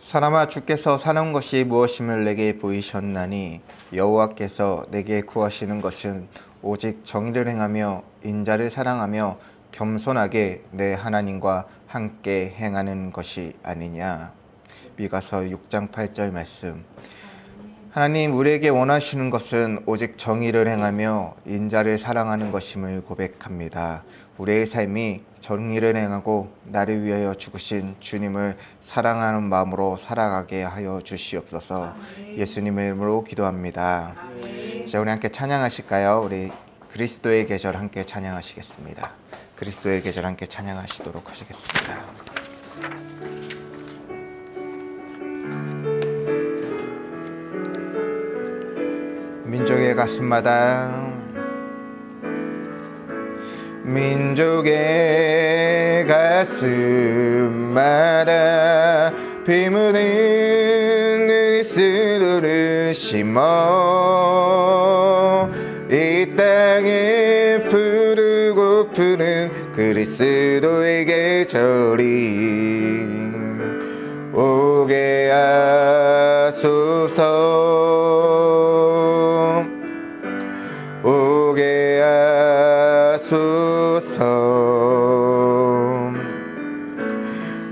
사람아, 주께서 사는 것이 무엇임을 내게 보이셨나니 여호와께서 내게 구하시는 것은 오직 정의를 행하며 인자를 사랑하며 겸손하게 내 하나님과 함께 행하는 것이 아니냐. 미가서 6장 8절 말씀. 하나님, 우리에게 원하시는 것은 오직 정의를 행하며 인자를 사랑하는 것임을 고백합니다. 우리의 삶이 정의를 행하고 나를 위하여 죽으신 주님을 사랑하는 마음으로 살아가게 하여 주시옵소서. 예수님의 이름으로 기도합니다. 자, 우리 함께 찬양하실까요? 우리 그리스도의 계절 함께 찬양하시겠습니다. 그리스도의 계절 함께 찬양하시도록 하시겠습니다. 민족의 가슴마다 민족의 가슴마다 피 묻은 그리스도를 심어 이 땅에 푸르고 푸른 그리스도의 계절이 오게 하소서. 오게 하소서.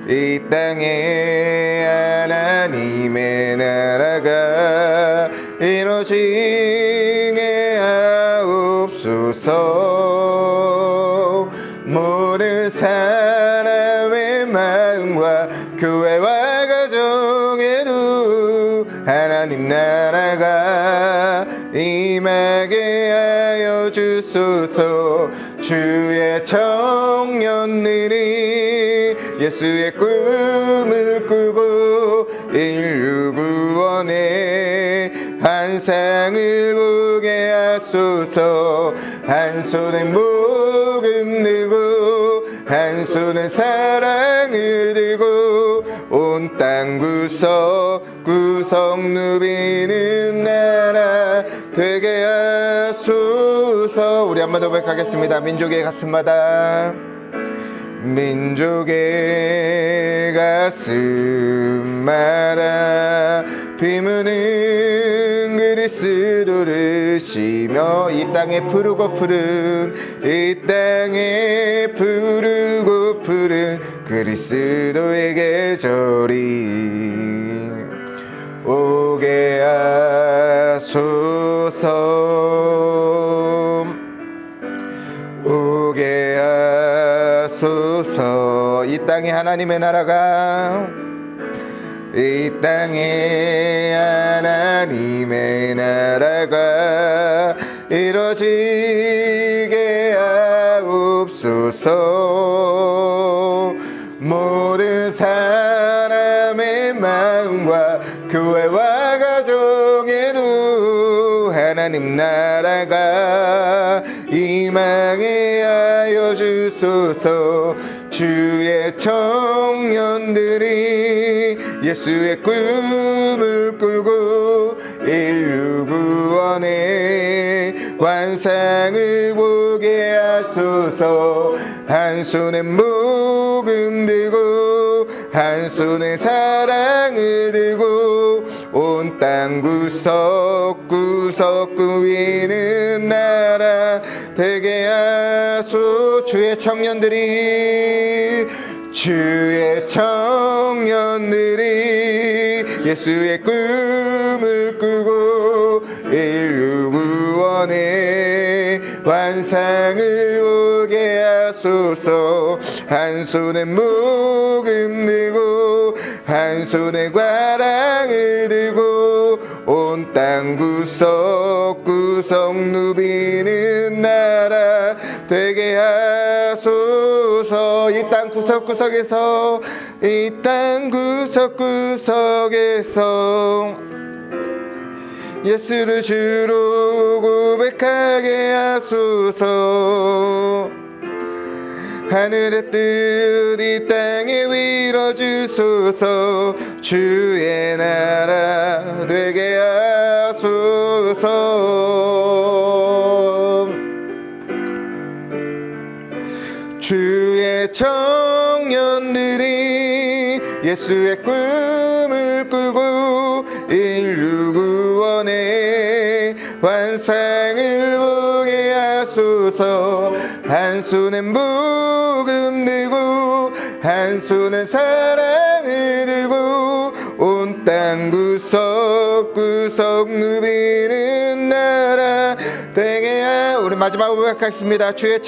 이 땅에 하나님의 나라가 이루어지게 하옵소서. 모든 사람의 마음과 교회와 가정에도 하나님 나라가 임하게 하여 주소서. 주의 청년들이 예수의 꿈을 꾸고 인류 구원의 환상을 보게 하소서. 한 손에 복음 들고 한 손에 사랑을 들고 온 땅 구석구석 누비는 나라 되게 하소서. 우리 한 번 더 고백하겠습니다. 민족의 가슴마다 민족의 가슴마다 피 묻은 그리스도를 심어 이 땅에 푸르고 푸른 이 땅에 푸르고 푸른 그리스도의 계절이 오게 하소서. 오게 하소서. 이 땅에 하나님의 나라가 이 땅에 하나님의 나라가 이루어지게 하옵소서. 모든 사람의 마음과 교회와 가정에도 하나님 나라가 임하게 하여 주소서. 주의 청년들이 예수의 꿈을 꾸고 인류 구원의 환상을 보게 하소서. 한 손에 복음 들고 한 손에 사랑을 들고 온 땅 구석구석 꾸미는 나라 되게 하소. 주의 청년들이 예수의 꿈을 꾸고 인류 구원의 환상을 보게 하소서. 한 손에 복음 들고 한 손에 과랑을 들고 온 땅 구석구석 누비는 나라 되게 하소서. 이 땅 구석구석에서 이 땅 구석구석에서 예수를 주로 고백하게 하소서. 하늘의 뜻 이 땅에 이루어주소서. 주의 나라 되게 하소서. 주의 청년들이 예수의 꿈을 꿈을 꾸고 인류 구원의 환상을 보게 하소서. 한 손엔 복음 들고 한 손엔 사랑을 들고 온 땅 구석구석 누비는 나라 되게 우리 마지막으로 고백하겠습니다. 주의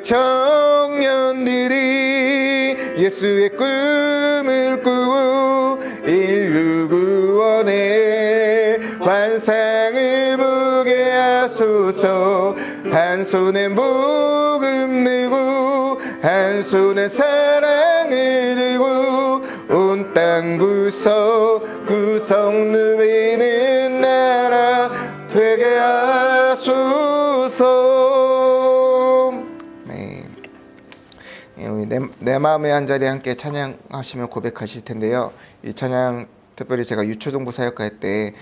청년들이 예수의 꿈을 꾸고 인류 구원의 환상을 보게 하소서. 한 손엔 복음 들고 한 손엔 사랑을 들고 온 땅 구석구석 누비는 나라 되게 하소서. 내 마음의 한 자리 함께 찬양하시며 고백하실 텐데요. 이 찬양 특별히 제가 유초동부 사역할 때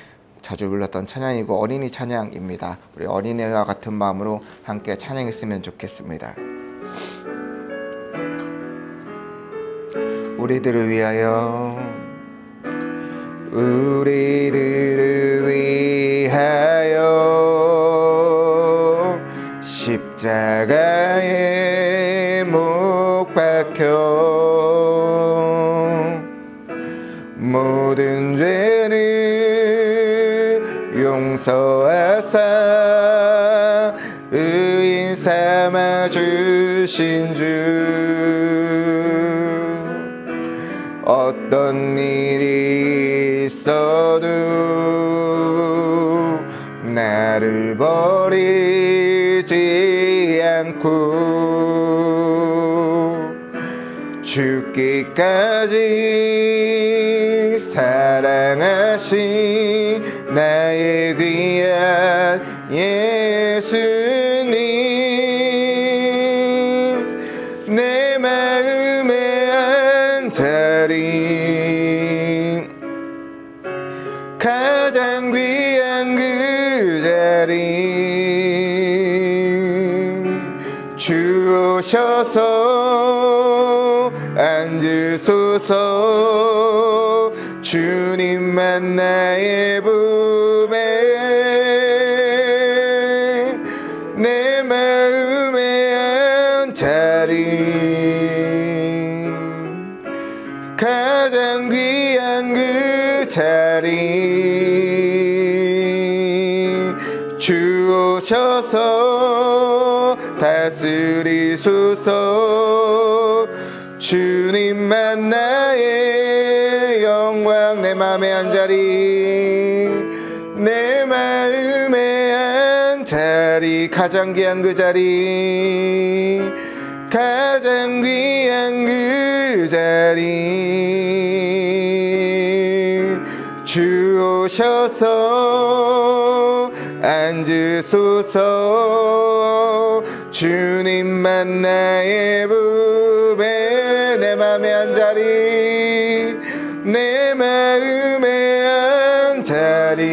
자주 불렀던 찬양이고 어린이 찬양입니다. 우리 어린이와 같은 마음으로 함께 찬양했으면 좋겠습니다. 우리들을 위하여 우리들을 위하여 십자가에 못 박혀 모든 죄를 용서하사 의인 삼아 주신 주. 어떤 일이 있어도 나를 버리지 않고 죽기까지 사랑하신 나의 귀한 예수님. 내 마음의 한 자리 가장 귀한 그 자리 주 오셔서 앉으소서. 주님만 나의 부배 내 마음의 한 자리 가장 귀한 그 자리 주 오셔서 다스리소서. 주님만 나의 영광. 내 맘의 한 자리 내 마음의 한 자리 가장 귀한 그 자리 가장 귀한 그 자리 주 오셔서 앉으소서. 주님만 나의 부배 내 맘의 한 자리 내 마음의 한 자리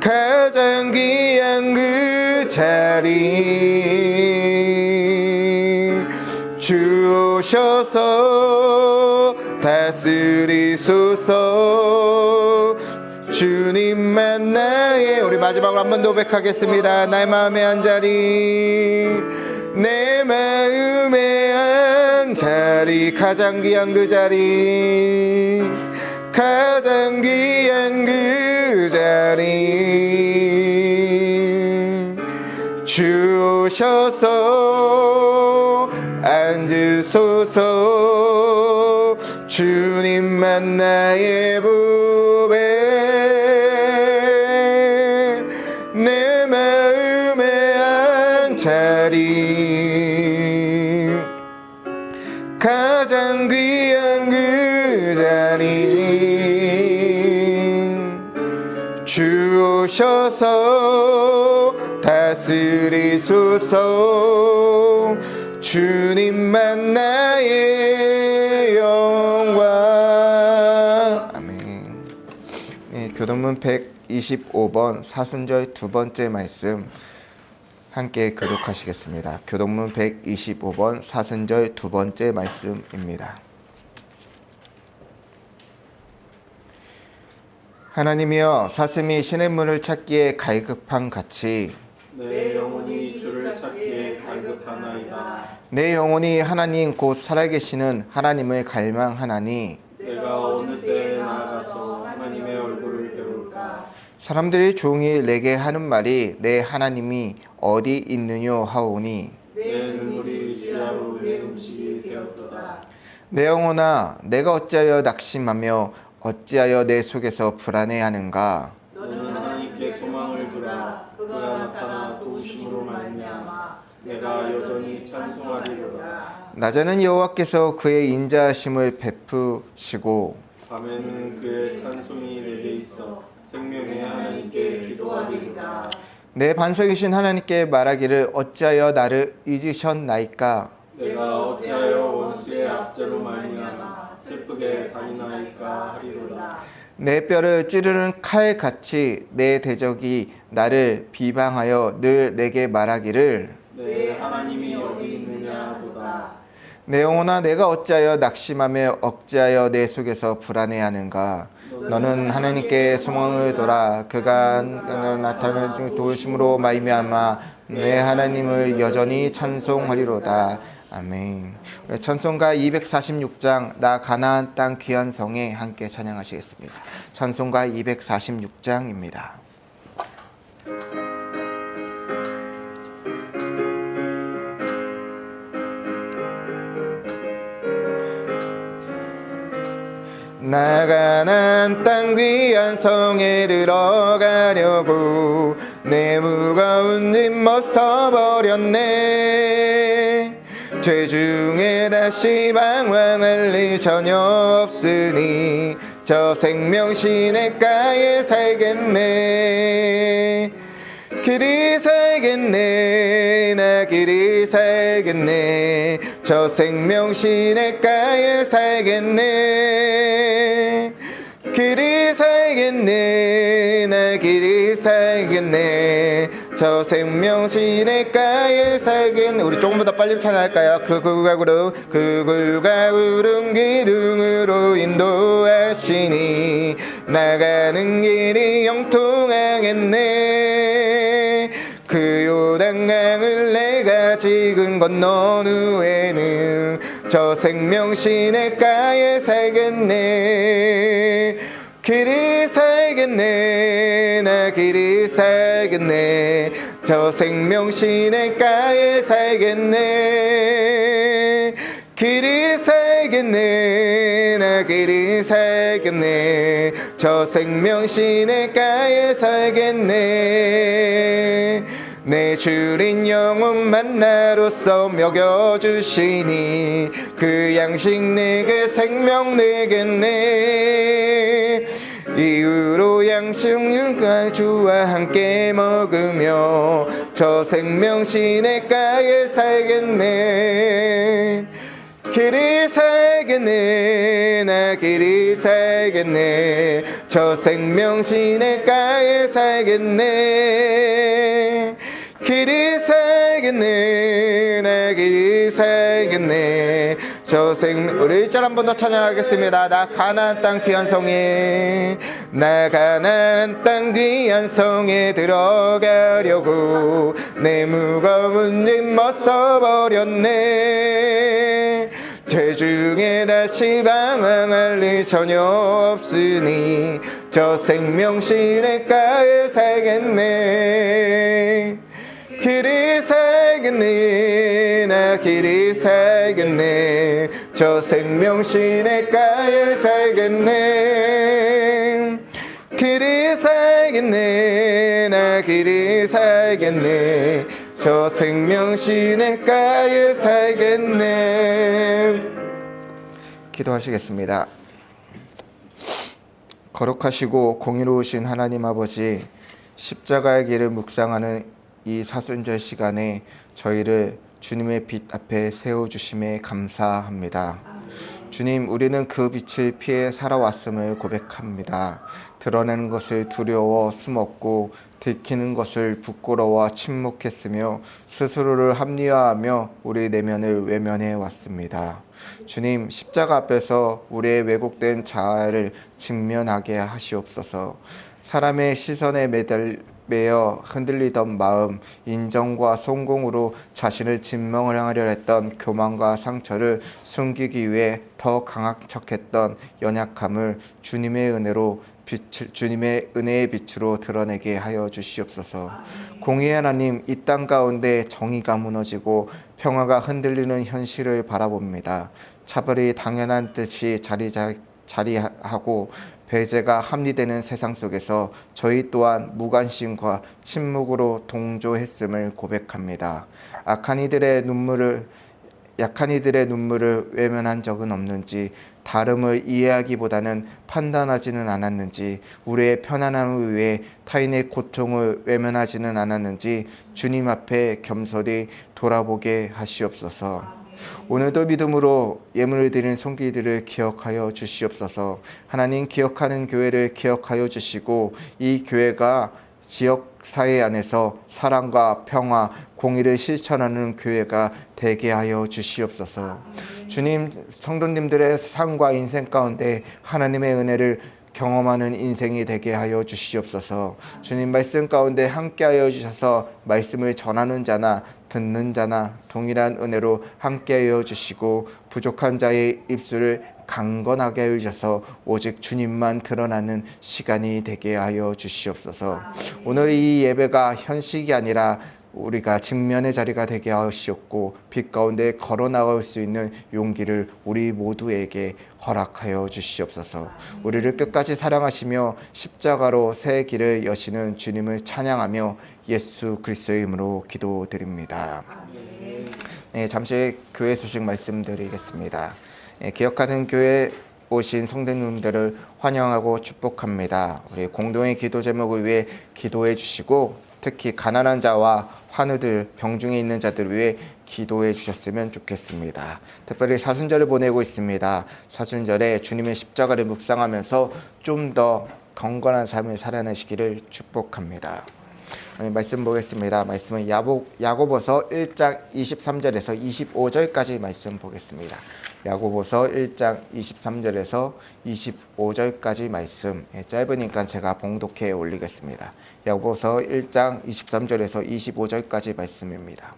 가장 귀한 그 자리 주 오셔서 다스리소서. 주님만 나의 우리 마지막으로 한 번 더 고백하겠습니다. 나의 마음의 한 자리 내 마음의 한 자리 가장 귀한 그 자리 가장 귀한 그 자리 주 오셔서 앉으소서. 주님만 나의 부배 내 마음의 한 자리 가장 귀한 그 자리 주 오셔서 다스리소서. 주님만 나의 영광. 아멘. 교동문 125번 사순절 두 번째 말씀. 함께 교독하시겠습니다. 교독문 125번 사순절 두 번째 말씀입니다. 하나님이여, 사슴이 시냇물을 찾기에 갈급한 같이 내 영혼이 주를 찾기에 갈급하나이다. 내 영혼이 하나님 곧 살아계시는 하나님을 갈망하나니 내가 어느 때에 나아가서 하나님의 얼굴을 배울까? 사람들이 종일 내게 하는 말이 내 하나님이 어디 있느뇨 하오니 내 눈물이 주야로 내 음식이 되었도다. 내 영혼아, 내가 어찌하여 낙심하며 어찌하여 내 속에서 불안해하는가? 너는 하나님께 소망을 두라. 그가 나타나 도우심으로 말미암아 내가 여전히 찬송하리로다. 낮에는 여호와께서 그의 인자하심을 베푸시고 밤에는 그의 찬송이 내게 있어 생명의 하나님께 기도하리로다. 내 반석이신 하나님께 말하기를 어찌하여 나를 잊으셨나이까? 내가 어찌하여 원수의 압제로 말미암아 슬프게 다니나이까 하리로다. 내 뼈를 찌르는 칼같이 내 대적이 나를 비방하여 늘 내게 말하기를 내 하나님이 어디 있느냐도다. 내 영혼아, 내가 어찌하여 낙심하며 억지하여 내 속에서 불안해하는가? 너는 하나님께 소망을 둬라. 그가 나타나는 도우심으로 말미암아 내 하나님을 여전히 찬송하리로다. 아멘. 찬송가 246장 나 가나안 땅 귀한 성에 함께 찬양하시겠습니다. 찬송가 246장입니다. 나 가나안 땅 귀한 성에 들어가려고 내 무거운 짐 벗어버렸네. 죄 중에 다시 방황할 일 전혀 없으니 저 생명 시냇가에 살겠네. 길이 살겠네. 나 길이 살겠네. 저 생명 시냇가에 살겠네. 길이 살겠네. 나 길이 살겠네. 저 생명 시냇가에 살겠네. 우리 조금 더 빨리 찬양할까요? 그 굴과 구름 기둥으로 인도하시니 나가는 길이 형통하겠네. 그 요단강을 내가 지금 건넌 후에는 저 생명 시냇가에 살겠네. 길이 살겠네. 나 길이 살겠네. 저 생명 시냇가에 살겠네. 길이 살겠네. 나 길이 살겠네. 저 생명 시냇가에 살겠네. 내 주린 영혼 만나로서 먹여주시니 그 양식 내게 생명 내겠네. 이후로 양식과 주와 함께 먹으며 저 생명 시냇가에 살겠네. 길이 살겠네. 나 길이 살겠네. 저 생명 시냇가에 살겠네. 길이 살겠네. 나 길이 살겠네. 저 생명. 우리 1절 한 번 더 찬양하겠습니다. 나 가나안 땅 귀한 성에 나 가나안 땅 귀한 성에 들어가려고 내 무거운 짐 벗어버렸네. 죄 중에 다시 방황할 일 전혀 없으니 저 생명 시냇가에 살겠네. 길이 살겠네. 나 길이 살겠네. 저 생명 시냇가에 살겠네. 길이 살겠네. 나 길이 살겠네. 저 생명 시냇가에 살겠네. 기도하시겠습니다. 거룩하시고 공의로우신 하나님 아버지, 십자가의 길을 묵상하는 이 사순절 시간에 저희를 주님의 빛 앞에 세워주심에 감사합니다. 주님, 우리는 그 빛을 피해 살아왔음을 고백합니다. 드러내는 것을 두려워 숨었고 들키는 것을 부끄러워 침묵했으며 스스로를 합리화하며 우리 내면을 외면해 왔습니다. 주님, 십자가 앞에서 우리의 왜곡된 자아를 직면하게 하시옵소서. 사람의 시선에 매여 흔들리던 마음, 인정과 성공으로 자신을 증명하려 했던 교만과 상처를 숨기기 위해 더 강한 척했던 연약함을 주님의 은혜의 빛으로 드러내게 하여 주시옵소서. 공의의 하나님, 이 땅 가운데 정의가 무너지고 평화가 흔들리는 현실을 바라봅니다. 차별이 당연한 듯이 자리하고 배제가 합리되는 세상 속에서 저희 또한 무관심과 침묵으로 동조했음을 고백합니다. 약한 이들의 눈물을 외면한 적은 없는지, 다름을 이해하기보다는 판단하지는 않았는지, 우리의 편안함을 위해 타인의 고통을 외면하지는 않았는지 주님 앞에 겸손히 돌아보게 하시옵소서. 오늘도 믿음으로 예물을 드린 손길들을 기억하여 주시옵소서. 하나님, 기억하는 교회를 기억하여 주시고 이 교회가 지역 사회 안에서 사랑과 평화, 공의를 실천하는 교회가 되게 하여 주시옵소서. 주님, 성도님들의 삶과 인생 가운데 하나님의 은혜를 경험하는 인생이 되게 하여 주시옵소서. 주님, 말씀 가운데 함께하여 주셔서 말씀을 전하는 자나 듣는 자나 동일한 은혜로 함께하여 주시고 부족한 자의 입술을 강건하게 하여 주셔서 오직 주님만 드러나는 시간이 되게 하여 주시옵소서. 오늘 이 예배가 현식이 아니라 우리가 직면의 자리가 되게 하시옵고 빛 가운데 걸어 나갈 수 있는 용기를 우리 모두에게 허락하여 주시옵소서. 우리를 끝까지 사랑하시며 십자가로 새 길을 여시는 주님을 찬양하며 예수 그리스도의 이름으로 기도드립니다. 네, 잠시 교회 소식 말씀드리겠습니다. 기억하는 교회 오신 성도님들을 환영하고 축복합니다. 우리 공동의 기도 제목을 위해 기도해 주시고 특히 가난한 자와 환우들, 병중에 있는 자들을 위해 기도해 주셨으면 좋겠습니다. 특별히 사순절을 보내고 있습니다. 사순절에 주님의 십자가를 묵상하면서 좀 더 경건한 삶을 살아내시기를 축복합니다. 말씀 보겠습니다. 말씀은 야고보서 1장 23절에서 25절까지 말씀 보겠습니다. 야고보서 1장 23절에서 25절까지 말씀, 짧으니까 제가 봉독해 올리겠습니다. 야고보서 1장 23절에서 25절까지 말씀입니다.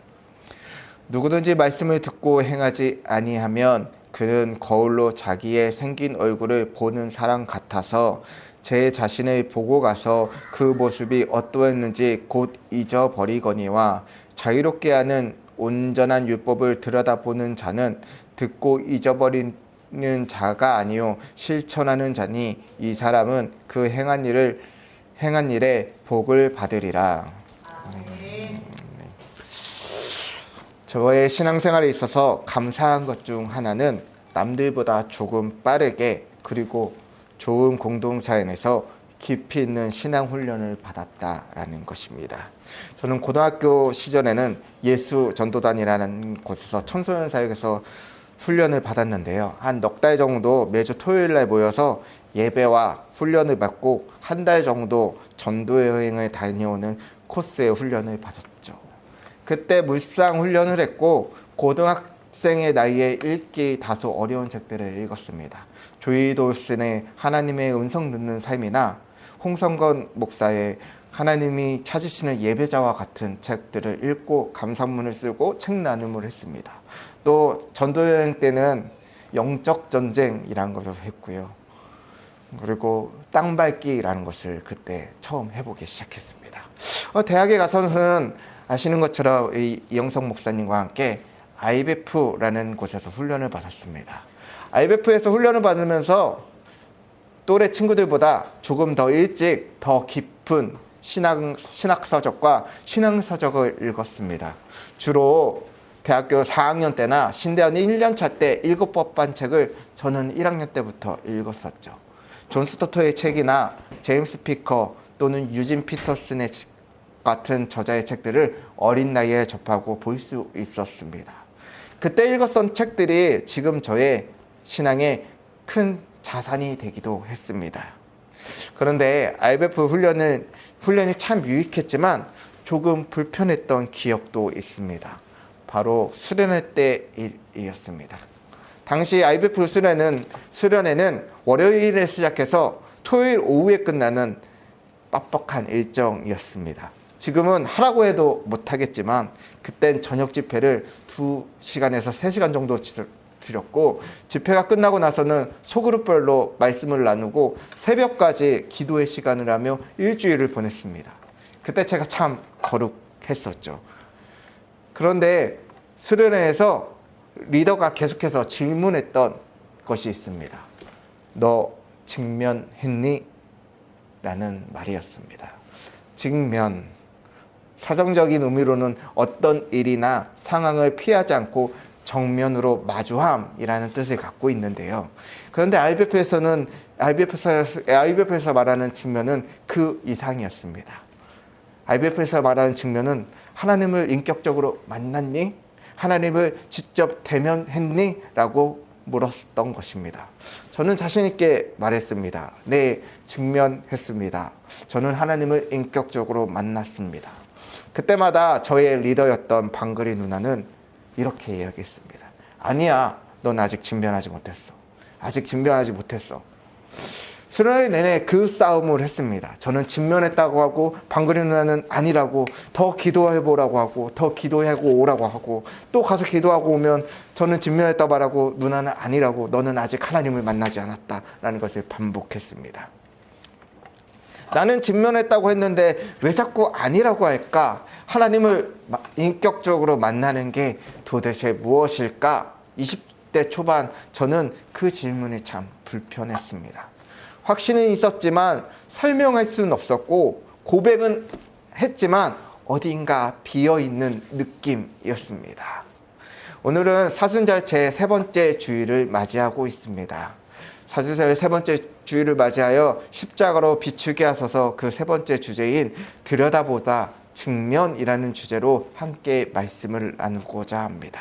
누구든지 말씀을 듣고 행하지 아니하면 그는 거울로 자기의 생긴 얼굴을 보는 사람 같아서 제 자신을 보고 가서 그 모습이 어떠했는지 곧 잊어버리거니와, 자유롭게 하는 온전한 율법을 들여다보는 자는 듣고 잊어버리는 자가 아니요 실천하는 자니 이 사람은 그 행한 일에 복을 받으리라. 저의 신앙생활에 있어서 감사한 것 중 하나는 남들보다 조금 빠르게 그리고 좋은 공동체에서 깊이 있는 신앙 훈련을 받았다라는 것입니다. 저는 고등학교 시절에는 예수 전도단이라는 곳에서 청소년 사역에서 훈련을 받았는데요. 한 넉 달 정도 매주 토요일 날 모여서 예배와 훈련을 받고 한 달 정도 전도 여행을 다녀오는 코스의 훈련을 받았죠. 그때 물상 훈련을 했고 고등학생의 나이에 읽기 다소 어려운 책들을 읽었습니다. 조이 돌슨의 하나님의 음성 듣는 삶이나 홍성건 목사의 하나님이 찾으시는 예배자와 같은 책들을 읽고 감상문을 쓰고 책 나눔을 했습니다. 또 전도여행 때는 영적 전쟁이라는 것을 했고요. 그리고 땅밟기라는 것을 그때 처음 해보기 시작했습니다. 대학에 가서는 아시는 것처럼 이영석 목사님과 함께 IBF라는 곳에서 훈련을 받았습니다. IBF에서 훈련을 받으면서 또래 친구들보다 조금 더 일찍 더 깊은 신학서적과 신앙서적을 읽었습니다. 주로 대학교 4학년 때나 신대원 1년차 때 읽을 법한 책을 저는 1학년 때부터 읽었었죠. 존 스토터의 책이나 제임스 피커 또는 유진 피터슨의 같은 저자의 책들을 어린 나이에 접하고 볼 수 있었습니다. 그때 읽었던 책들이 지금 저의 신앙의 큰 자산이 되기도 했습니다. 그런데 IBF 훈련이 참 유익했지만 조금 불편했던 기억도 있습니다. 바로 수련회 때 일이었습니다. 당시 IBF 수련회는 월요일에 시작해서 토요일 오후에 끝나는 빡빡한 일정이었습니다. 지금은 하라고 해도 못하겠지만 그땐 저녁 집회를 2시간에서 3시간 정도 드렸고, 집회가 끝나고 나서는 소그룹별로 말씀을 나누고 새벽까지 기도의 시간을 하며 일주일을 보냈습니다. 그때 제가 참 거룩했었죠. 그런데 수련회에서 리더가 계속해서 질문했던 것이 있습니다. 너 직면했니? 라는 말이었습니다. 직면, 사정적인 의미로는 어떤 일이나 상황을 피하지 않고 정면으로 마주함이라는 뜻을 갖고 있는데요. 그런데 IBF에서 말하는 직면은 그 이상이었습니다. IBF에서 말하는 직면은 하나님을 인격적으로 만났니? 하나님을 직접 대면했니? 라고 물었던 것입니다. 저는 자신 있게 말했습니다. 네, 직면했습니다. 저는 하나님을 인격적으로 만났습니다. 그때마다 저의 리더였던 방글이 누나는 이렇게 이야기했습니다. 아니야, 넌 아직 직면하지 못했어. 아직 직면하지 못했어. 수련회 내내 그 싸움을 했습니다. 저는 직면했다고 하고 방글이 누나는 아니라고, 더 기도해보라고 하고 더 기도하고 오라고 하고, 또 가서 기도하고 오면 저는 직면했다고 말하고 누나는 아니라고, 너는 아직 하나님을 만나지 않았다라는 것을 반복했습니다. 나는 직면했다고 했는데 왜 자꾸 아니라고 할까? 하나님을 인격적으로 만나는 게 도대체 무엇일까? 20대 초반 저는 그 질문이 참 불편했습니다. 확신은 있었지만 설명할 수는 없었고, 고백은 했지만 어딘가 비어있는 느낌이었습니다. 오늘은 사순절 제 3번째 주일을 맞이하고 있습니다. 사순절 3번째 주일을 맞이하여 십자가로 비추게 하소서, 그 3번째 주제인 들여다보다 직면이라는 주제로 함께 말씀을 나누고자 합니다.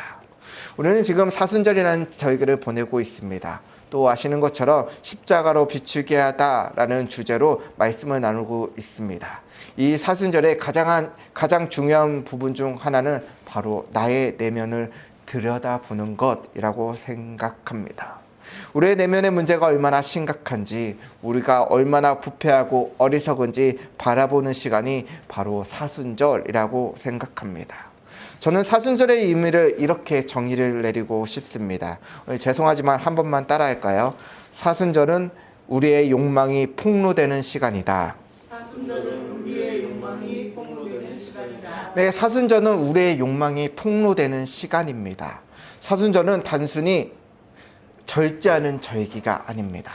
우리는 지금 사순절이라는 절기를 보내고 있습니다. 또 아시는 것처럼 십자가로 비추게 하다라는 주제로 말씀을 나누고 있습니다. 이 사순절의 가장 중요한 부분 중 하나는 바로 나의 내면을 들여다보는 것이라고 생각합니다. 우리의 내면의 문제가 얼마나 심각한지, 우리가 얼마나 부패하고 어리석은지 바라보는 시간이 바로 사순절이라고 생각합니다. 저는 사순절의 의미를 이렇게 정의를 내리고 싶습니다. 죄송하지만 한 번만 따라할까요? 사순절은 우리의 욕망이 폭로되는 시간이다. 사순절은 우리의 욕망이 폭로되는 시간이다. 네, 사순절은 우리의 욕망이 폭로되는 시간입니다. 사순절은 단순히 절제하는 절기가 아닙니다.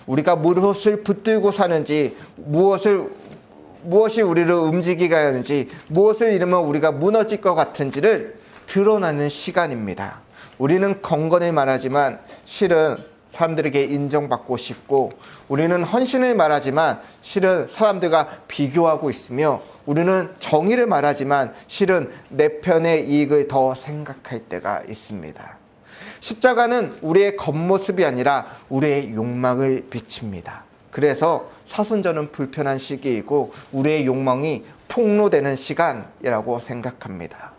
우리가 무엇을 붙들고 사는지, 무엇이 우리를 움직이게 하는지, 무엇을 잃으면 우리가 무너질 것 같은지를 드러나는 시간입니다. 우리는 경건을 말하지만 실은 사람들에게 인정받고 싶고, 우리는 헌신을 말하지만 실은 사람들과 비교하고 있으며, 우리는 정의를 말하지만 실은 내 편의 이익을 더 생각할 때가 있습니다. 십자가는 우리의 겉모습이 아니라 우리의 욕망을 비칩니다. 그래서 사순절은 불편한 시기이고 우리의 욕망이 폭로되는 시간이라고 생각합니다.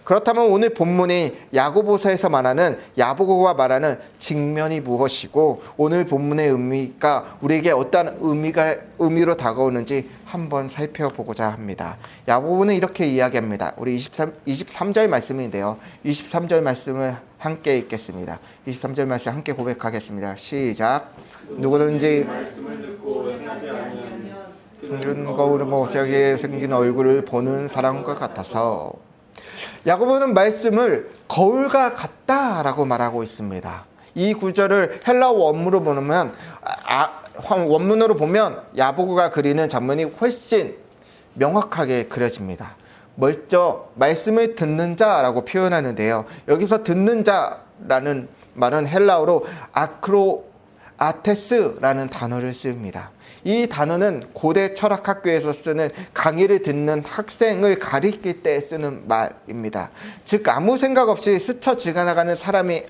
그렇다면 오늘 본문이 야고보서에서 말하는, 야고보가 말하는 직면이 무엇이고, 오늘 본문의 의미가 우리에게 어떠한 의미로 다가오는지 한번 살펴보고자 합니다. 야고보는 이렇게 이야기합니다. 우리 23절 말씀인데요. 23절 말씀을 함께 읽겠습니다. 23절 말씀 함께 고백하겠습니다. 시작. 누구든지 말씀을 듣고 행하지 아니하면 그는 거울에 못하게 생긴 얼굴을 보는 사람과 같아서, 야고보는 말씀을 거울과 같다라고 말하고 있습니다. 이 구절을 헬라어 원문으로 보면 야고보가 그리는 장면이 훨씬 명확하게 그려집니다. 먼저 말씀을 듣는 자라고 표현하는데요. 여기서 듣는 자라는 말은 헬라어로 아테스라는 단어를 씁니다. 이 단어는 고대 철학학교에서 쓰는 강의를 듣는 학생을 가리킬 때 쓰는 말입니다. 즉 아무 생각 없이 스쳐 지나가는 사람이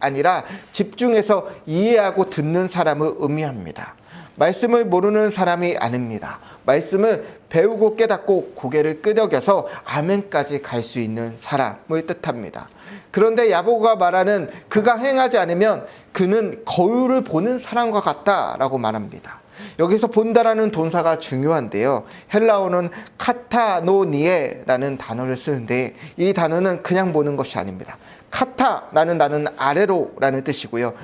아니라 집중해서 이해하고 듣는 사람을 의미합니다. 말씀을 모르는 사람이 아닙니다. 말씀을 배우고 깨닫고 고개를 끄덕여서 아멘까지 갈 수 있는 사람을 뜻합니다. 그런데 야고보가 말하는 그가 행하지 않으면 그는 거울을 보는 사람과 같다라고 말합니다. 여기서 본다라는 동사가 중요한데요. 헬라어는 카타노니에라는 단어를 쓰는데 이 단어는 그냥 보는 것이 아닙니다. 카타라는 단어는 아래로라는 뜻이고요.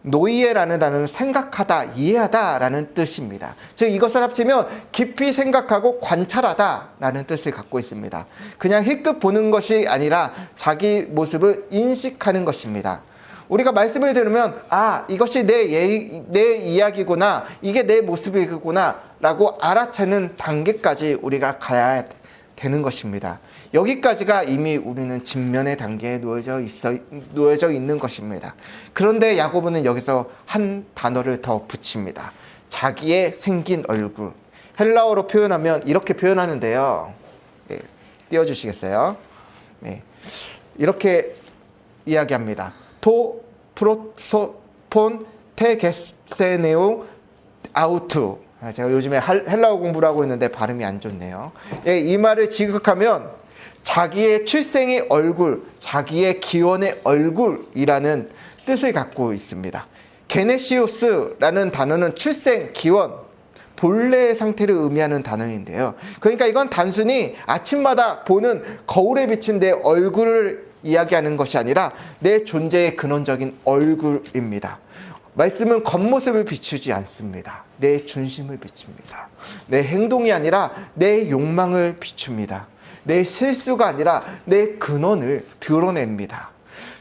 노이에라는 단어는 생각하다, 이해하다라는 뜻입니다. 즉 이것을 합치면 깊이 생각하고 관찰하다라는 뜻을 갖고 있습니다. 그냥 힐끗 보는 것이 아니라 자기 모습을 인식하는 것입니다. 우리가 말씀을 들으면 이것이 내 이야기구나, 이게 내 모습이구나 라고 알아채는 단계까지 우리가 가야 되는 것입니다. 여기까지가 이미 우리는 직면의 단계에 놓여져 있는 것입니다. 그런데 야고보는 여기서 한 단어를 더 붙입니다. 자기의 생긴 얼굴. 헬라어로 표현하면 이렇게 표현하는데요. 네, 띄워주시겠어요? 네, 이렇게 이야기합니다. 토 프로소폰 테게세네오 아우투. 제가 요즘에 헬라어 공부를 하고 있는데 발음이 안 좋네요. 예, 이 말을 지극하면 자기의 출생의 얼굴, 자기의 기원의 얼굴이라는 뜻을 갖고 있습니다. 게네시우스라는 단어는 출생, 기원, 본래의 상태를 의미하는 단어인데요. 그러니까 이건 단순히 아침마다 보는 거울에 비친 내 얼굴을 이야기하는 것이 아니라 내 존재의 근원적인 얼굴입니다. 말씀은 겉모습을 비추지 않습니다. 내 중심을 비춥니다. 내 행동이 아니라 내 욕망을 비춥니다. 내 실수가 아니라 내 근원을 드러냅니다.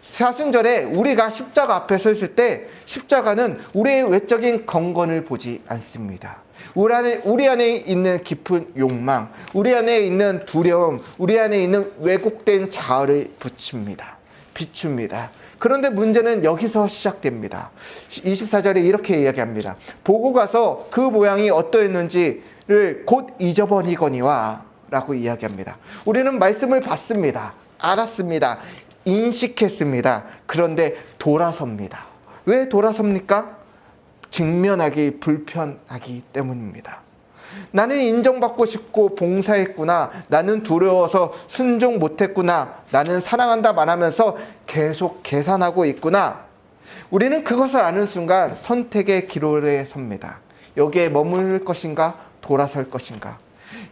사순절에 우리가 십자가 앞에 서 있을 때 십자가는 우리의 외적인 경건을 보지 않습니다. 우리 안에 있는 깊은 욕망, 우리 안에 있는 두려움, 우리 안에 있는 왜곡된 자아를 비춥니다. 그런데 문제는 여기서 시작됩니다. 24절에 이렇게 이야기합니다. 보고 가서 그 모양이 어떠했는지를 곧 잊어버리거니와 라고 이야기합니다. 우리는 말씀을 봤습니다. 알았습니다. 인식했습니다. 그런데 돌아섭니다. 왜 돌아섭니까? 직면하기 불편하기 때문입니다. 나는 인정받고 싶고 봉사했구나. 나는 두려워서 순종 못했구나. 나는 사랑한다 말하면서 계속 계산하고 있구나. 우리는 그것을 아는 순간 선택의 기로에 섭니다. 여기에 머물 것인가? 돌아설 것인가?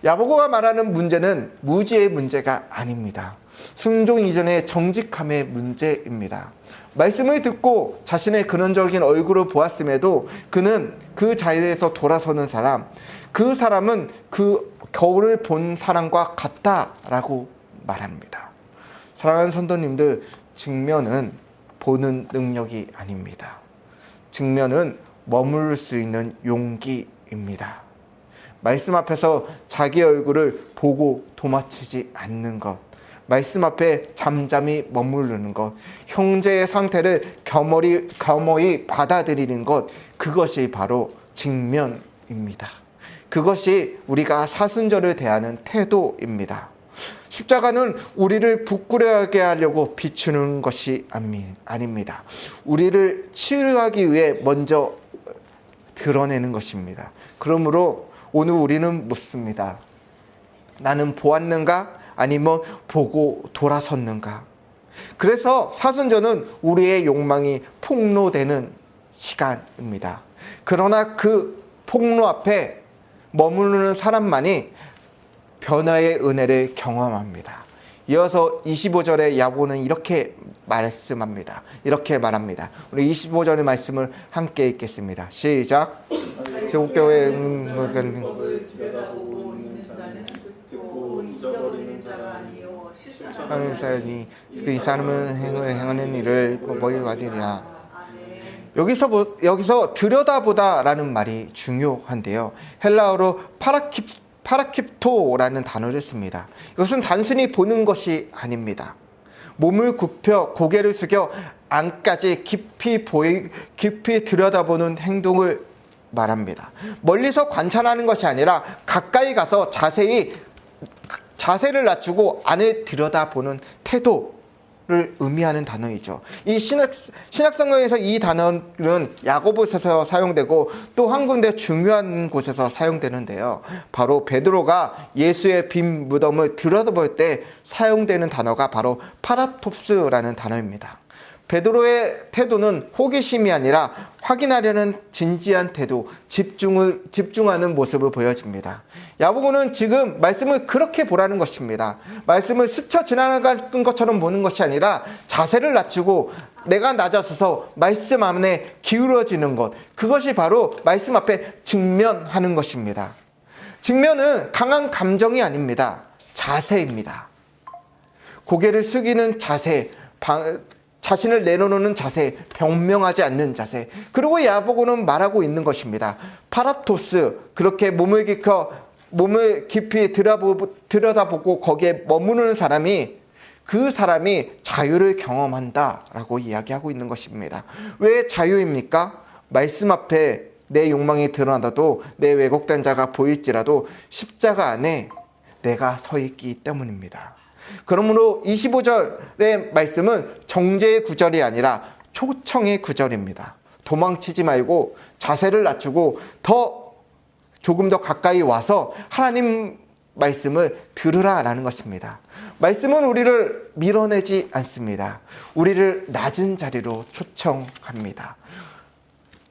야고보가 말하는 문제는 무지의 문제가 아닙니다. 순종 이전의 정직함의 문제입니다. 말씀을 듣고 자신의 근원적인 얼굴을 보았음에도 그는 그 자리에서 돌아서는 사람, 그 사람은 그 거울을 본 사람과 같다라고 말합니다. 사랑하는 성도님들, 직면은 보는 능력이 아닙니다. 직면은 머무를 수 있는 용기입니다. 말씀 앞에서 자기 얼굴을 보고 도마치지 않는 것, 말씀 앞에 잠잠히 머무르는 것, 형제의 상태를 겸허히 받아들이는 것, 그것이 바로 직면입니다. 그것이 우리가 사순절을 대하는 태도입니다. 십자가는 우리를 부끄러워하게 하려고 비추는 것이 아닙니다. 우리를 치유하기 위해 먼저 드러내는 것입니다. 그러므로 오늘 우리는 묻습니다. 나는 보았는가? 아니면 보고 돌아섰는가? 그래서 사순절은 우리의 욕망이 폭로되는 시간입니다. 그러나 그 폭로 앞에 머무르는 사람만이 변화의 은혜를 경험합니다. 이어서 25절에 야고보는 이렇게 말씀합니다. 이렇게 말합니다. 우리 25절의 말씀을 함께 읽겠습니다. 시작. 제국교회 법을 들여다보고 있는 자는 듣고 잊어버리는 자가 아니요 하는 사람이 그 이 사람은 행하는 일을 머리 받으리라. 여기서 들여다보다라는 말이 중요한데요. 헬라어로 파라킵토라는 단어를 씁니다. 이것은 단순히 보는 것이 아닙니다. 몸을 굽혀 고개를 숙여 안까지 깊이 들여다보는 행동을 말합니다. 멀리서 관찰하는 것이 아니라 가까이 가서 자세를 낮추고 안을 들여다보는 태도를 의미하는 단어이죠. 이 신약성경에서 이 단어는 야고보서에서 사용되고 또 한 군데 중요한 곳에서 사용되는데요. 바로 베드로가 예수의 빈 무덤을 들여다볼 때 사용되는 단어가 바로 파라톱스라는 단어입니다. 베드로의 태도는 호기심이 아니라 확인하려는 진지한 태도, 집중하는 모습을 보여집니다. 야고보는 지금 말씀을 그렇게 보라는 것입니다. 말씀을 스쳐 지나간 것처럼 보는 것이 아니라 자세를 낮추고 내가 낮아서서 말씀 안에 기울어지는 것, 그것이 바로 말씀 앞에 직면하는 것입니다. 직면은 강한 감정이 아닙니다. 자세입니다. 고개를 숙이는 자세, 자신을 내려놓는 자세, 변명하지 않는 자세. 그리고 야고보는 말하고 있는 것입니다. 파라토스, 그렇게 몸을 깊이 들여다보고 거기에 머무르는 사람이, 그 사람이 자유를 경험한다라고 이야기하고 있는 것입니다. 왜 자유입니까? 말씀 앞에 내 욕망이 드러나도, 내 왜곡된 자가 보일지라도 십자가 안에 내가 서 있기 때문입니다. 그러므로 25절의 말씀은 정죄의 구절이 아니라 초청의 구절입니다. 도망치지 말고 자세를 낮추고 조금 더 가까이 와서 하나님 말씀을 들으라라는 것입니다. 말씀은 우리를 밀어내지 않습니다. 우리를 낮은 자리로 초청합니다.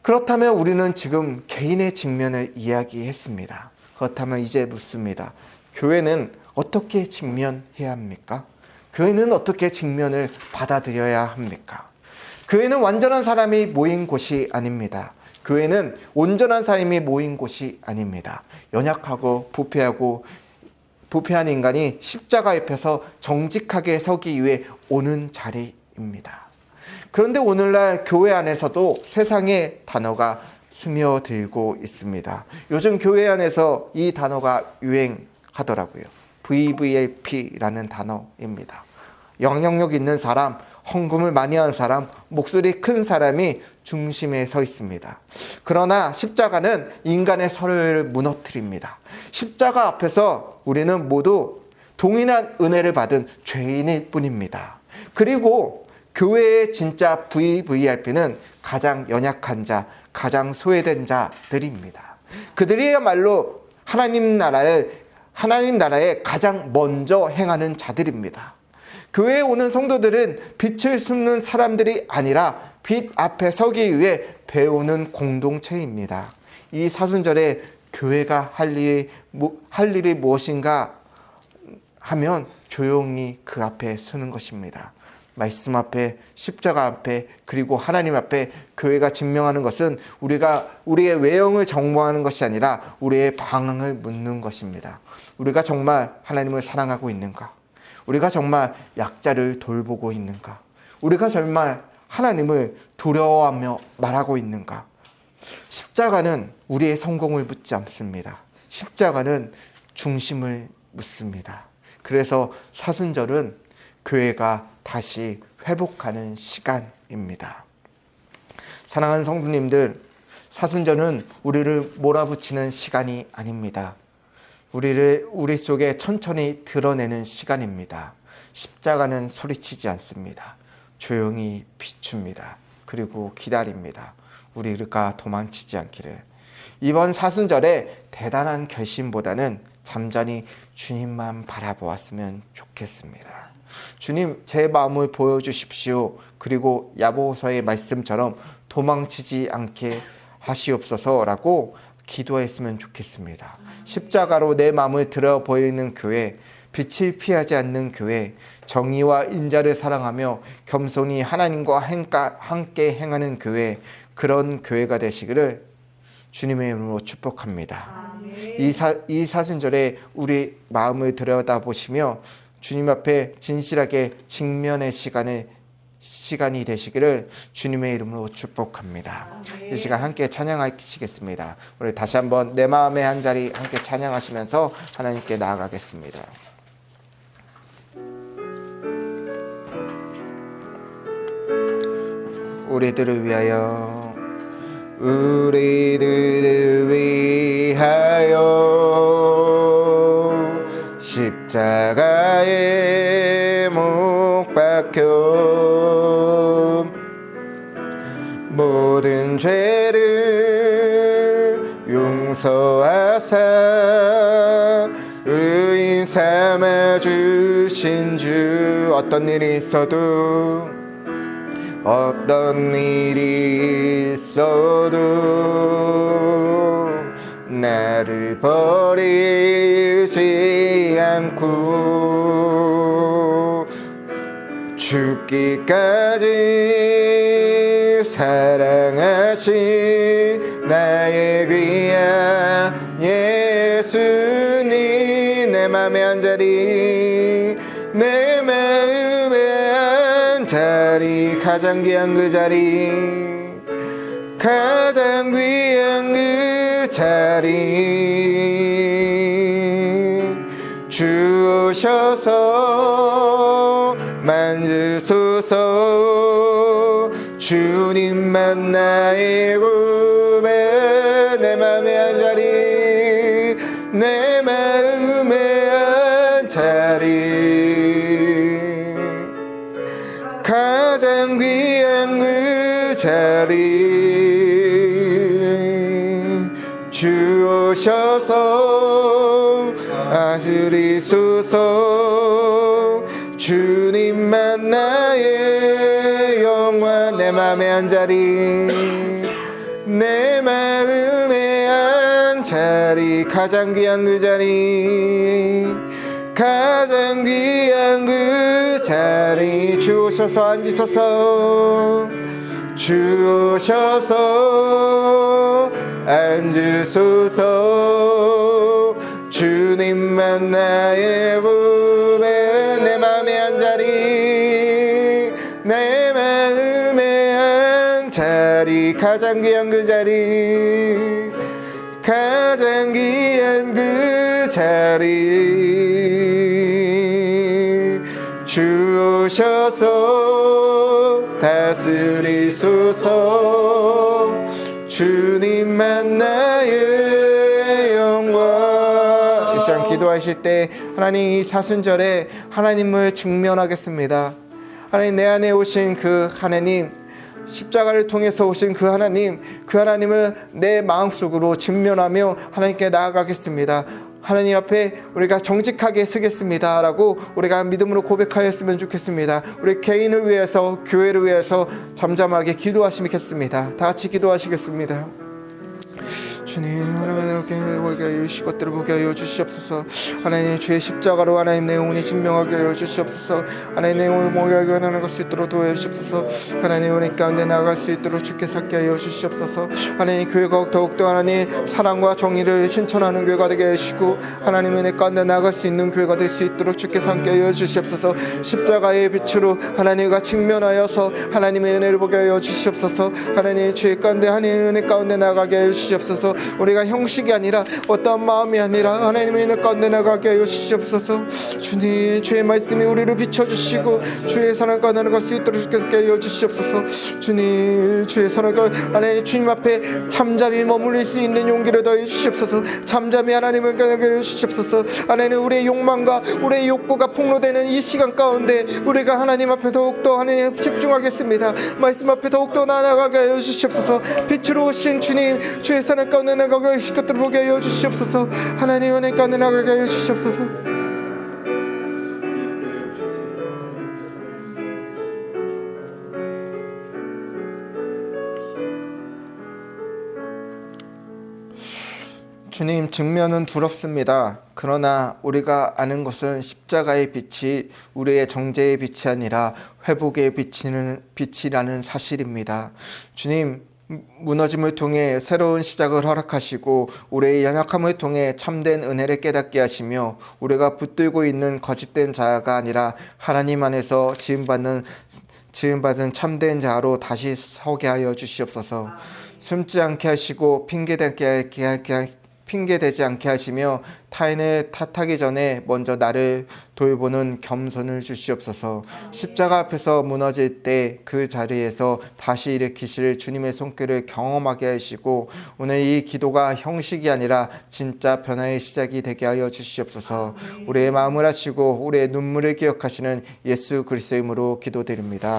그렇다면 우리는 지금 개인의 직면을 이야기했습니다. 그렇다면 이제 묻습니다. 교회는 어떻게 직면해야 합니까? 교회는 어떻게 직면을 받아들여야 합니까? 교회는 완전한 사람이 모인 곳이 아닙니다. 교회는 온전한 사람이 모인 곳이 아닙니다. 연약하고 부패한 인간이 십자가 옆에서 정직하게 서기 위해 오는 자리입니다. 그런데 오늘날 교회 안에서도 세상의 단어가 스며들고 있습니다. 요즘 교회 안에서 이 단어가 유행하더라고요. VVIP라는 단어입니다. 영향력 있는 사람, 헌금을 많이 하는 사람, 목소리 큰 사람이 중심에 서 있습니다. 그러나 십자가는 인간의 서로를 무너뜨립니다. 십자가 앞에서 우리는 모두 동일한 은혜를 받은 죄인일 뿐입니다. 그리고 교회의 진짜 VVIP는 가장 연약한 자, 가장 소외된 자들입니다. 그들이야말로 하나님 나라에 가장 먼저 행하는 자들입니다. 교회에 오는 성도들은 빛을 숨는 사람들이 아니라 빛 앞에 서기 위해 배우는 공동체입니다. 이 사순절에 교회가 할 일이 무엇인가 하면 조용히 그 앞에 서는 것입니다. 말씀 앞에, 십자가 앞에, 그리고 하나님 앞에 교회가 증명하는 것은 우리의 외형을 정모하는 것이 아니라 우리의 방향을 묻는 것입니다. 우리가 정말 하나님을 사랑하고 있는가? 우리가 정말 약자를 돌보고 있는가? 우리가 정말 하나님을 두려워하며 말하고 있는가? 십자가는 우리의 성공을 묻지 않습니다. 십자가는 중심을 묻습니다. 그래서 사순절은 교회가 다시 회복하는 시간입니다. 사랑하는 성도님들, 사순절은 우리를 몰아붙이는 시간이 아닙니다. 우리 속에 천천히 드러내는 시간입니다. 십자가는 소리치지 않습니다. 조용히 비춥니다. 그리고 기다립니다. 우리가 도망치지 않기를. 이번 사순절에 대단한 결심보다는 잠잠히 주님만 바라보았으면 좋겠습니다. 주님, 제 마음을 보여주십시오. 그리고 야고보서의 말씀처럼 도망치지 않게 하시옵소서라고 기도했으면 좋겠습니다. 십자가로 내 마음을 들어 보이는 교회, 빛을 피하지 않는 교회, 정의와 인자를 사랑하며 겸손히 하나님과 함께 행하는 교회, 그런 교회가 되시기를 주님의 이름으로 축복합니다. 이 사순절에 우리 마음을 들여다보시며 주님 앞에 진실하게 직면의 시간이 되시기를 주님의 이름으로 축복합니다. 이 시간 함께 찬양하시겠습니다. 우리 다시 한번 내 마음의 한 자리 함께 찬양하시면서 하나님께 나아가겠습니다. 우리들을 위하여 우리들을 위하여 십자가에 못 박혀 모든 죄를 용서하사 의인 삼아 주신 주. 어떤 일이 있어도 나를 버리지 않고 죽기까지 사랑하신 나의 귀한 예수님. 내 맘에 한 자리, 내 마음에 한 자리, 가장 귀한 그 자리, 가장 귀한 그 자리 주셔서 만지소서. 주님만 나의 구배. 내 맘에 한 자리, 내 마음에 한 자리, 가장 귀한 그 자리 주셔서 아드리소서. 주님만 나의 영원. 내 맘에 한 자리, 내 마음에 한 자리, 가장 귀한 그 자리, 가장 귀한 그 자리 주셔서 앉으소서. 주셔서 앉으소서. 주님만 나의 부배. 내 맘에 한 자리, 내 마음에 한 자리, 가장 귀한 그 자리, 가장 귀한 그 자리 주셔서 다스리소서. 주님만 나의 영광. 이 시간 기도하실 때 하나님 이 사순절에 하나님을 직면하겠습니다. 하나님, 내 안에 오신 그 하나님, 십자가를 통해서 오신 그 하나님, 그 하나님을 내 마음속으로 직면하며 하나님께 나아가겠습니다. 하나님 앞에 우리가 정직하게 서겠습니다 라고 우리가 믿음으로 고백하였으면 좋겠습니다. 우리 개인을 위해서, 교회를 위해서 잠잠하게 기도하시겠습니다. 다 같이 기도하시겠습니다. 주님, 하나님 보게 이 것들을 보게 하여 주시옵소서. 하나님, 주의 십자가로 하나님 내 영혼이 진명하게 하여 주시옵소서. 하나님, 내 영혼을 보게 하여 나아갈 수 있도록 도와주주시옵소서. 하나님, 우리 가운데 나아갈 수 있도록 주께 살게 하여 주시옵소서. 하나님, 교회가 더욱더 하나님 사랑과 정의를 신천하는 교회가 되게 하시고 하나님 은혜 가운데 나아갈 수 있는 교회가 될 수 있도록 주께 살게 하여 주시옵소서. 십자가의 빛으로 하나님과 직면하여서 하나님의 은혜를 보게 하여 주시옵소서. 하나님, 주의 가운데 하나님의 은혜 가운데 나아가게 하여 주시옵소서. 우리가 형식이 아니라 어떠한 마음이 아니라 하나님의 은혜 가운데 나가게 하여 주시옵소서. 주님, 주의 말씀이 우리를 비춰주시고 주의 사랑 가운데 나갈 수 있도록 주께 하여 주시옵소서. 주님, 주의 사랑 가운데 하나님 주님 앞에 잠잠히 머물릴 수 있는 용기를 더해 주시옵소서. 잠잠히 하나님을 가게 하여 주시옵소서. 하나님, 우리의 욕망과 우리의 욕구가 폭로되는 이 시간 가운데 우리가 하나님 앞에 더욱더 하나님 집중하겠습니다. 말씀 앞에 더욱더 나아가게 하여 주시옵소서. 빛으로 오신 주님, 주의 사랑 가운데 나가게 하실 것들을 보게 하여 주시옵소서. 하나님 은혜 가운데 나가게 하여 주시옵소서. 주님, 직면은 두렵습니다. 그러나 우리가 아는 것은 십자가의 빛이 우리의 정죄의 빛이 아니라 회복의 빛이라는 사실입니다. 주님, 무너짐을 통해 새로운 시작을 허락하시고 우리의 연약함을 통해 참된 은혜를 깨닫게 하시며 우리가 붙들고 있는 거짓된 자가 아니라 하나님 안에서 지음받은 참된 자로 다시 서게 하여 주시옵소서. 숨지 않게 하시고 핑계대게 핑계대지 않게 하시며 타인을 탓하기 전에 먼저 나를 돌보는 겸손을 주시옵소서. 십자가 앞에서 무너질 때 그 자리에서 다시 일으키실 주님의 손길을 경험하게 하시고 오늘 이 기도가 형식이 아니라 진짜 변화의 시작이 되게 하여 주시옵소서. 우리의 마음을 하시고 우리의 눈물을 기억하시는 예수 그리스도의 이름으로 기도드립니다.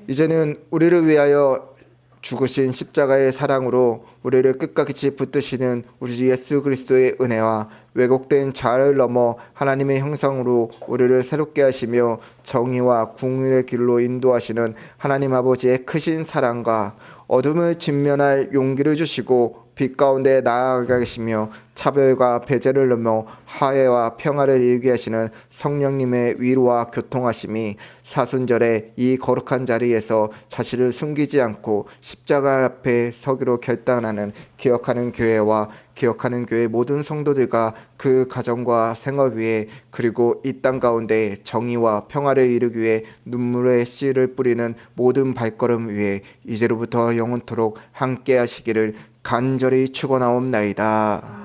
이제는 우리를 위하여 죽으신 십자가의 사랑으로 우리를 끝까지 붙드시는 우리 예수 그리스도의 은혜와 왜곡된 자아를 넘어 하나님의 형상으로 우리를 새롭게 하시며 정의와 궁의의 길로 인도하시는 하나님 아버지의 크신 사랑과 어둠을 직면할 용기를 주시고 빛 가운데 나아가게 하시며 차별과 배제를 넘어 화해와 평화를 이루게 하시는 성령님의 위로와 교통하심이 사순절에 이 거룩한 자리에서 자신을 숨기지 않고 십자가 앞에 서기로 결단하는 기억하는 교회와 기억하는 교회 모든 성도들과 그 가정과 생업 위에 그리고 이 땅 가운데 정의와 평화를 이루기 위해 눈물의 씨를 뿌리는 모든 발걸음 위에 이제로부터 영원토록 함께 하시기를 간절히 축원하옵나이다.